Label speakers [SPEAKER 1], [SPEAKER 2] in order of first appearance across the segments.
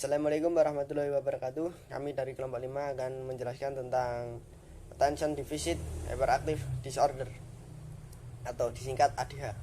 [SPEAKER 1] Assalamualaikum warahmatullahi wabarakatuh. Kami dari kelompok 5 akan menjelaskan tentang Attention Deficit Hyperactive Disorder atau disingkat ADH.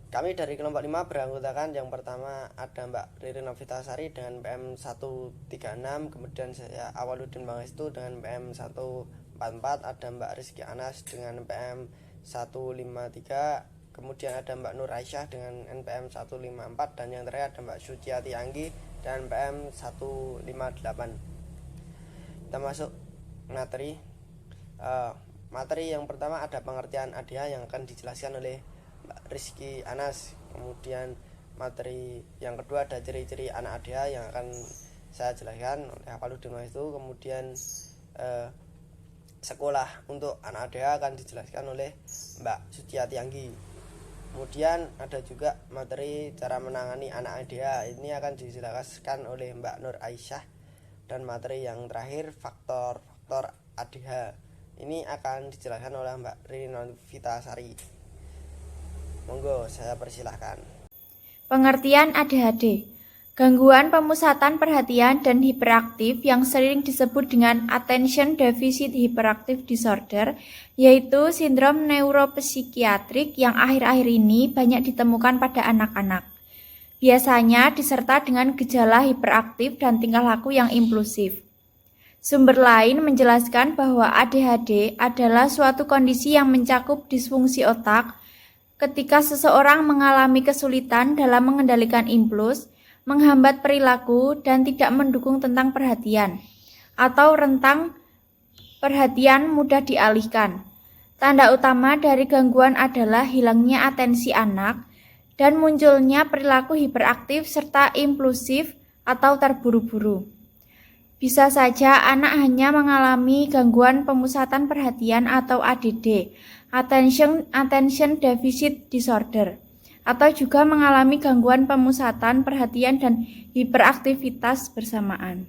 [SPEAKER 1] Kami dari kelompok 5 beranggotakan yang pertama ada Mbak Riri Novitasari dengan PM136, kemudian saya Awaludin Bangestu dengan PM144, ada Mbak Rizky Anas dengan PM153, kemudian ada Mbak Nur Aisyah dengan NPM 154, dan yang terakhir ada Mbak Suciati Anggi dan NPM 158. Kita masuk materi. Materi yang pertama ada pengertian ADH yang akan dijelaskan oleh Mbak Rizky Anas. Kemudian materi yang kedua ada ciri-ciri anak ADH yang akan saya jelaskan oleh Awaludin itu. Kemudian sekolah untuk anak ADH akan dijelaskan oleh Mbak Suciati Anggi. Kemudian ada juga materi cara menangani anak ADH, ini akan dijelaskan oleh Mbak Nur Aisyah. Dan materi yang terakhir faktor-faktor ADH, ini akan dijelaskan oleh Mbak Riri Novitasari. Monggo saya persilahkan.
[SPEAKER 2] Pengertian ADHD, gangguan pemusatan perhatian dan hiperaktif yang sering disebut dengan Attention Deficit Hyperactive Disorder, yaitu sindrom neuropsikiatrik yang akhir-akhir ini banyak ditemukan pada anak-anak. Biasanya diserta dengan gejala hiperaktif dan tingkah laku yang impulsif. Sumber lain menjelaskan bahwa ADHD adalah suatu kondisi yang mencakup disfungsi otak ketika seseorang mengalami kesulitan dalam mengendalikan impuls, menghambat perilaku, dan tidak mendukung tentang perhatian, atau rentang perhatian mudah dialihkan. Tanda utama dari gangguan adalah hilangnya atensi anak dan munculnya perilaku hiperaktif serta impulsif atau terburu-buru. Bisa saja anak hanya mengalami gangguan pemusatan perhatian atau ADD, Attention Deficit Disorder, atau juga mengalami gangguan pemusatan perhatian dan hiperaktivitas bersamaan.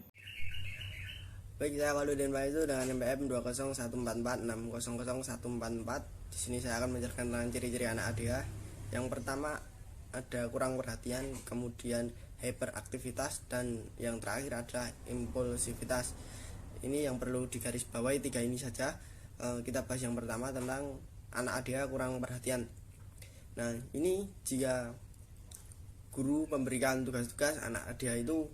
[SPEAKER 1] Baik, saya Awaludin Bangestu dengan NPM 20144600144. Di sini saya akan menjelaskan tentang ciri-ciri anak ADH. Yang pertama ada kurang perhatian, kemudian hiperaktivitas, dan yang terakhir adalah impulsivitas. Ini yang perlu digarisbawahi, tiga ini saja. Kita bahas yang pertama tentang anak ADH kurang perhatian. Nah, ini jika guru memberikan tugas-tugas, anak ADH itu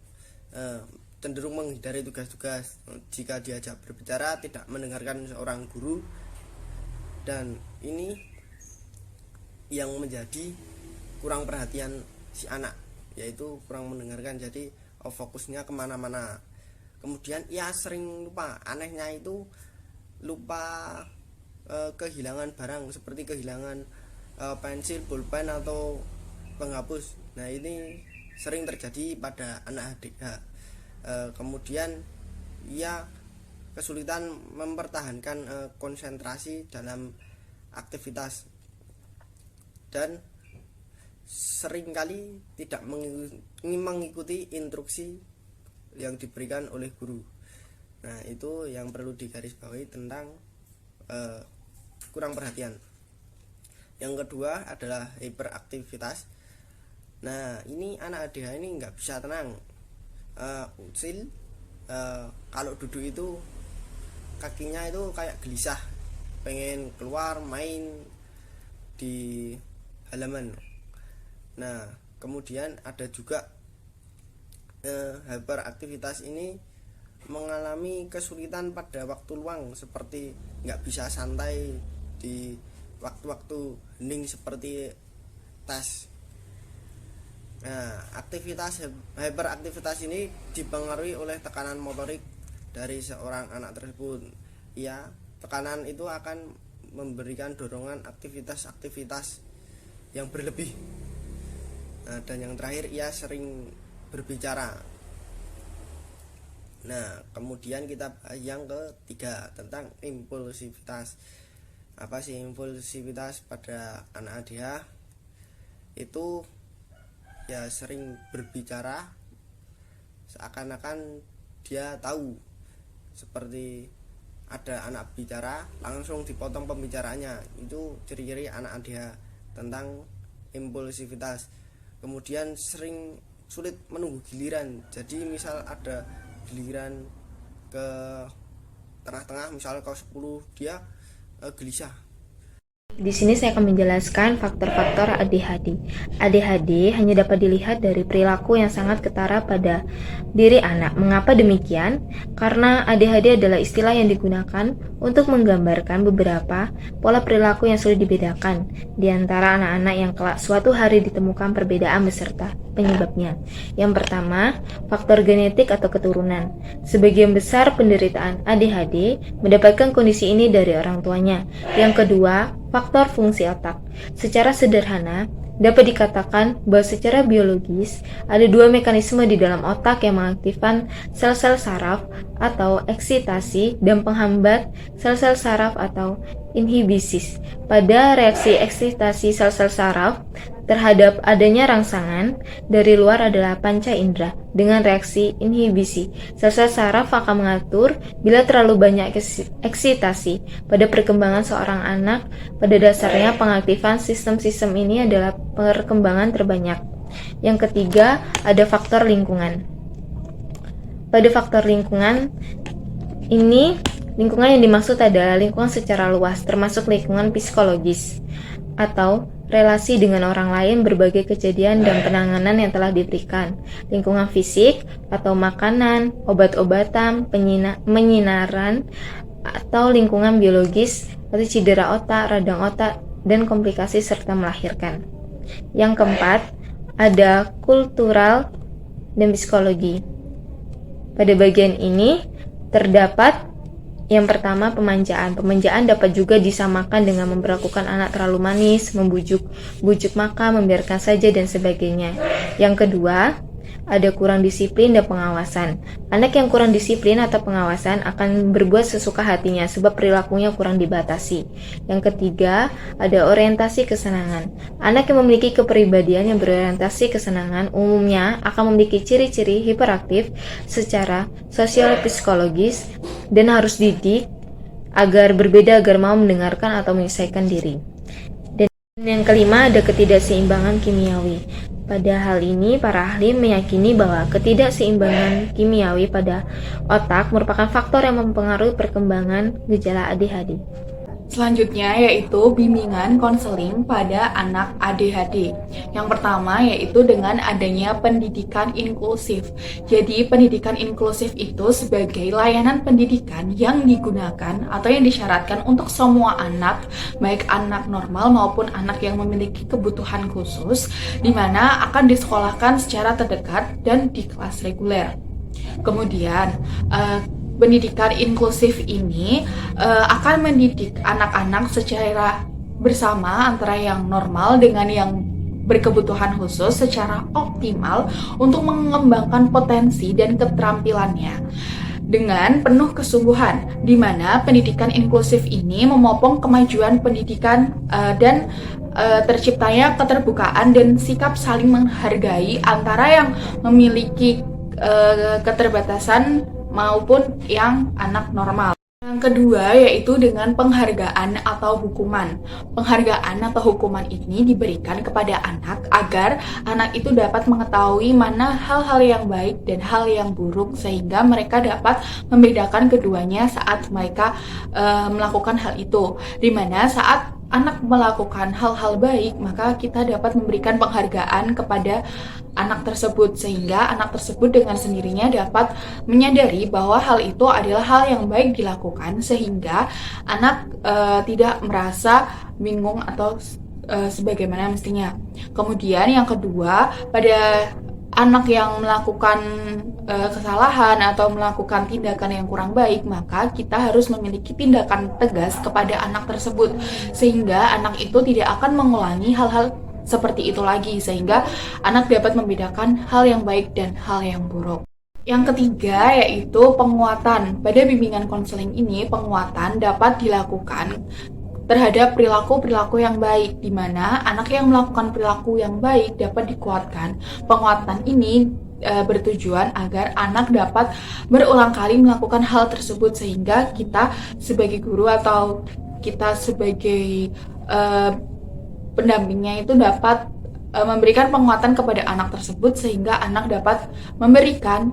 [SPEAKER 1] cenderung menghindari tugas-tugas. Jika diajak berbicara, tidak mendengarkan seorang guru, dan ini yang menjadi kurang perhatian si anak, yaitu kurang mendengarkan, jadi fokusnya kemana-mana. Kemudian ia sering lupa, anehnya itu lupa kehilangan barang, seperti kehilangan pensil, pulpen, atau penghapus. Nah, ini sering terjadi pada anak ADH. Kemudian ia kesulitan mempertahankan konsentrasi dalam aktivitas, dan seringkali tidak mengikuti instruksi yang diberikan oleh guru. Nah, itu yang perlu digarisbawahi tentang kurang perhatian. Yang kedua adalah hiperaktivitas. Nah, ini anak ADH ini nggak bisa tenang, usil. Kalau duduk itu kakinya itu kayak gelisah, pengen keluar main di halaman. Nah, kemudian ada juga hiperaktivitas ini mengalami kesulitan pada waktu luang, seperti nggak bisa santai di waktu-waktu hening seperti tes. Nah, hiperaktivitas ini dipengaruhi oleh tekanan motorik dari seorang anak tersebut. Ya, tekanan itu akan memberikan dorongan aktivitas-aktivitas yang berlebih. Nah, dan yang terakhir ia sering berbicara. Nah, kemudian kita bahas yang ketiga tentang impulsivitas. Apa sih impulsivitas pada anak ADH? Itu ya sering berbicara seakan-akan dia tahu, seperti ada anak bicara langsung dipotong pembicaraannya. Itu ciri-ciri anak ADH tentang impulsivitas. Kemudian sering sulit menunggu giliran. Jadi misal ada giliran ke tengah-tengah, misal kelas 10, dia gelisah.
[SPEAKER 3] Di sini saya akan menjelaskan faktor-faktor ADHD. ADHD hanya dapat dilihat dari perilaku yang sangat ketara pada diri anak. Mengapa demikian? Karena ADHD adalah istilah yang digunakan untuk menggambarkan beberapa pola perilaku yang sulit dibedakan di antara anak-anak yang kelak suatu hari ditemukan perbedaan beserta penyebabnya. Yang pertama, faktor genetik atau keturunan. Sebagian besar penderitaan ADHD mendapatkan kondisi ini dari orang tuanya. Yang kedua, faktor fungsi otak. Secara sederhana, dapat dikatakan bahwa secara biologis ada dua mekanisme di dalam otak yang mengaktifkan sel-sel saraf atau eksitasi dan penghambat sel-sel saraf atau inhibisis. Pada reaksi eksitasi sel-sel saraf terhadap adanya rangsangan dari luar adalah panca indera. Dengan reaksi inhibisi, sel-sel saraf akan mengatur bila terlalu banyak eksitasi. Pada perkembangan seorang anak, pada dasarnya pengaktifan sistem-sistem ini adalah perkembangan terbanyak. Yang ketiga, ada faktor lingkungan. Pada faktor lingkungan ini, lingkungan yang dimaksud adalah lingkungan secara luas, termasuk lingkungan psikologis atau relasi dengan orang lain, berbagai kejadian dan penanganan yang telah diberikan, lingkungan fisik atau makanan, obat-obatan, menyinaran, atau lingkungan biologis seperti cedera otak, radang otak, dan komplikasi serta melahirkan. Yang keempat, ada kultural dan psikologi. Pada bagian ini terdapat yang pertama, pemanjaan. Pemanjaan dapat juga disamakan dengan memperlakukan anak terlalu manis, bujuk makan, membiarkan saja, dan sebagainya. Yang kedua, ada kurang disiplin dan pengawasan. Anak yang kurang disiplin atau pengawasan akan berbuat sesuka hatinya sebab perilakunya kurang dibatasi. Yang ketiga, ada orientasi kesenangan. Anak yang memiliki kepribadian yang berorientasi kesenangan umumnya akan memiliki ciri-ciri hiperaktif secara sosial psikologis dan harus didik agar berbeda agar mau mendengarkan atau menyelesaikan diri. Dan yang kelima, ada ketidakseimbangan kimiawi. Pada hal ini, para ahli meyakini bahwa ketidakseimbangan kimiawi pada otak merupakan faktor yang mempengaruhi perkembangan gejala ADHD.
[SPEAKER 4] Selanjutnya yaitu bimbingan konseling pada anak ADHD. Yang pertama yaitu dengan adanya pendidikan inklusif. Jadi pendidikan inklusif itu sebagai layanan pendidikan yang digunakan atau yang disyaratkan untuk semua anak, baik anak normal maupun anak yang memiliki kebutuhan khusus, di mana akan disekolahkan secara terdekat dan di kelas reguler. Kemudian pendidikan inklusif ini akan mendidik anak-anak secara bersama antara yang normal dengan yang berkebutuhan khusus secara optimal untuk mengembangkan potensi dan keterampilannya dengan penuh kesungguhan, di mana pendidikan inklusif ini memopong kemajuan pendidikan dan terciptanya keterbukaan dan sikap saling menghargai antara yang memiliki keterbatasan maupun yang anak normal. Yang kedua yaitu dengan penghargaan atau hukuman. Penghargaan atau hukuman ini diberikan kepada anak agar anak itu dapat mengetahui mana hal-hal yang baik dan hal yang buruk sehingga mereka dapat membedakan keduanya saat mereka melakukan hal itu. Dimana saat anak melakukan hal-hal baik, maka kita dapat memberikan penghargaan kepada anak tersebut sehingga anak tersebut dengan sendirinya dapat menyadari bahwa hal itu adalah hal yang baik dilakukan sehingga anak tidak merasa bingung atau sebagaimana mestinya. Kemudian yang kedua, pada anak yang melakukan kesalahan atau melakukan tindakan yang kurang baik, maka kita harus memiliki tindakan tegas kepada anak tersebut sehingga anak itu tidak akan mengulangi hal-hal seperti itu lagi sehingga anak dapat membedakan hal yang baik dan hal yang buruk. Yang ketiga yaitu penguatan. Pada bimbingan konseling ini, penguatan dapat dilakukan terhadap perilaku-perilaku yang baik, di mana anak yang melakukan perilaku yang baik dapat dikuatkan. Penguatan ini bertujuan agar anak dapat berulang kali melakukan hal tersebut sehingga kita sebagai guru atau kita sebagai pendampingnya itu dapat memberikan penguatan kepada anak tersebut sehingga anak dapat memberikan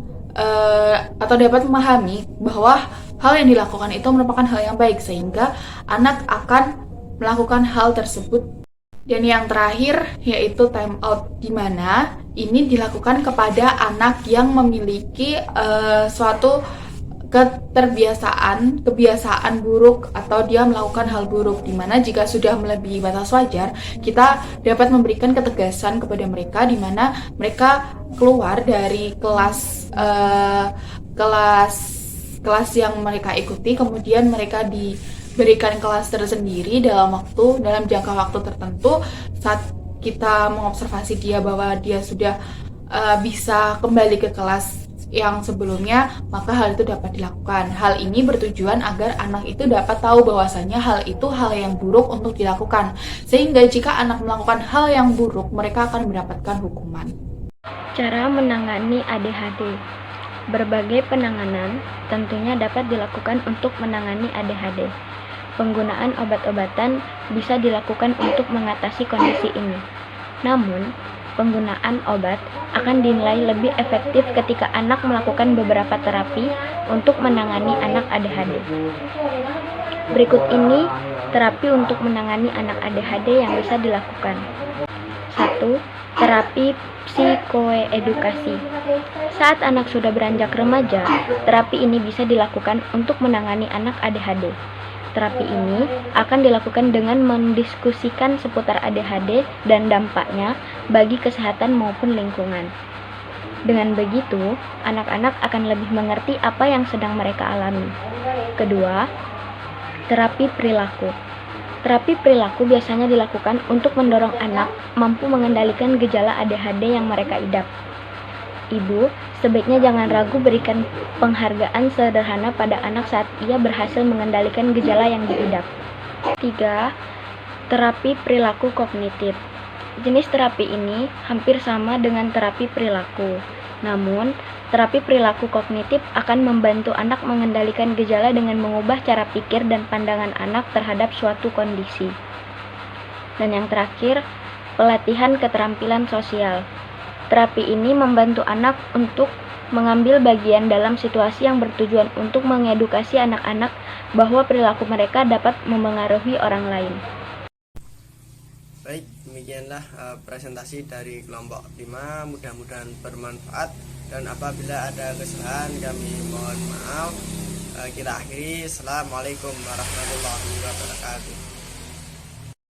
[SPEAKER 4] atau dapat memahami bahwa hal yang dilakukan itu merupakan hal yang baik sehingga anak akan melakukan hal tersebut. Dan yang terakhir yaitu time out, di mana ini dilakukan kepada anak yang memiliki suatu kebiasaan buruk atau dia melakukan hal buruk, dimana jika sudah melebihi batas wajar kita dapat memberikan ketegasan kepada mereka, dimana mereka keluar dari kelas yang mereka ikuti, kemudian mereka diberikan kelas tersendiri dalam jangka waktu tertentu. Saat kita mengobservasi dia bahwa dia sudah bisa kembali ke kelas yang sebelumnya, maka hal itu dapat dilakukan. Hal ini bertujuan agar anak itu dapat tahu bahwasanya hal itu hal yang buruk untuk dilakukan, sehingga jika anak melakukan hal yang buruk, mereka akan mendapatkan hukuman.
[SPEAKER 5] Cara menangani ADHD. Berbagai penanganan tentunya dapat dilakukan untuk menangani ADHD. Penggunaan obat-obatan bisa dilakukan untuk mengatasi kondisi ini. Namun, penggunaan obat akan dinilai lebih efektif ketika anak melakukan beberapa terapi untuk menangani anak ADHD. Berikut ini terapi untuk menangani anak ADHD yang bisa dilakukan. 1. Terapi psikoedukasi. Saat anak sudah beranjak remaja, terapi ini bisa dilakukan untuk menangani anak ADHD. Terapi ini akan dilakukan dengan mendiskusikan seputar ADHD dan dampaknya bagi kesehatan maupun lingkungan. Dengan begitu, anak-anak akan lebih mengerti apa yang sedang mereka alami. Kedua, terapi perilaku. Terapi perilaku biasanya dilakukan untuk mendorong anak mampu mengendalikan gejala ADHD yang mereka idap. Ibu sebaiknya jangan ragu berikan penghargaan sederhana pada anak saat ia berhasil mengendalikan gejala yang diidap. 3. Terapi perilaku kognitif. Jenis terapi ini hampir sama dengan terapi perilaku. Namun, terapi perilaku kognitif akan membantu anak mengendalikan gejala dengan mengubah cara pikir dan pandangan anak terhadap suatu kondisi. Dan yang terakhir, pelatihan keterampilan sosial. Terapi ini membantu anak untuk mengambil bagian dalam situasi yang bertujuan untuk mengedukasi anak-anak bahwa perilaku mereka dapat memengaruhi orang lain.
[SPEAKER 1] Baik, demikianlah presentasi dari kelompok 5, mudah-mudahan bermanfaat, dan apabila ada kesalahan kami mohon maaf. Kita akhiri. Assalamualaikum warahmatullahi wabarakatuh.